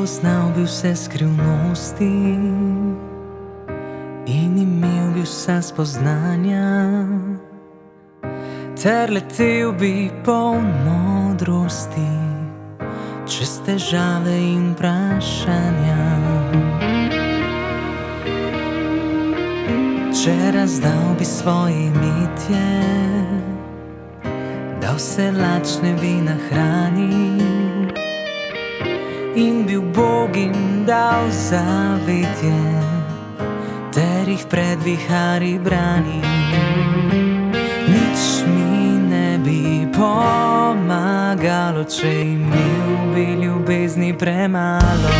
poznal bi vse skrivnosti in imel bi vsa spoznanja, ter letel bi poln modrosti čez težave in vprašanja. Če razdal bi svoje imetje, da vse lačne bi nahranil in bi ubogim dal zavetje, ter jih pred viharji branil. Nič mi ne bi pomagalo, če imel bi ljubezni premalo.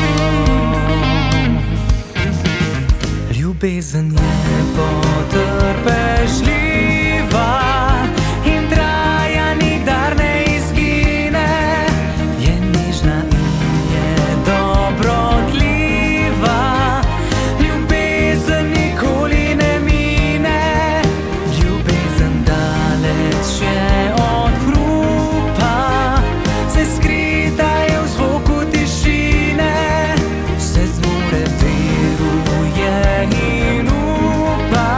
Ljubezen je potrpežljiva in traja, nikdar ne izgine. Je nežna in je dobrotljiva, ljubezen nikoli ne mine. Ljubezen daleč je od hrupa, se skrita je v zvoku tišine. Vse zmore, veruje in upa,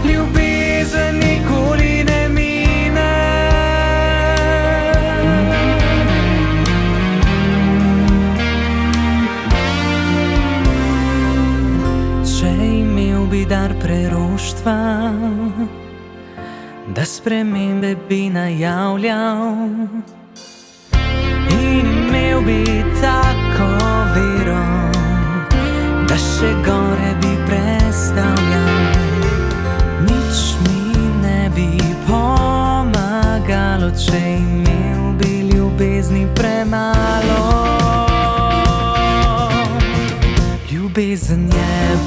ljubezen nikoli ne mine. Če imel bi dar preroštva, da spremembe bi najavljal, in imel bi tako vero, da še gore bi prestavljal. Nič mi ne bi pomagalo, če imel bi ljubezni premalo. Ljubezen je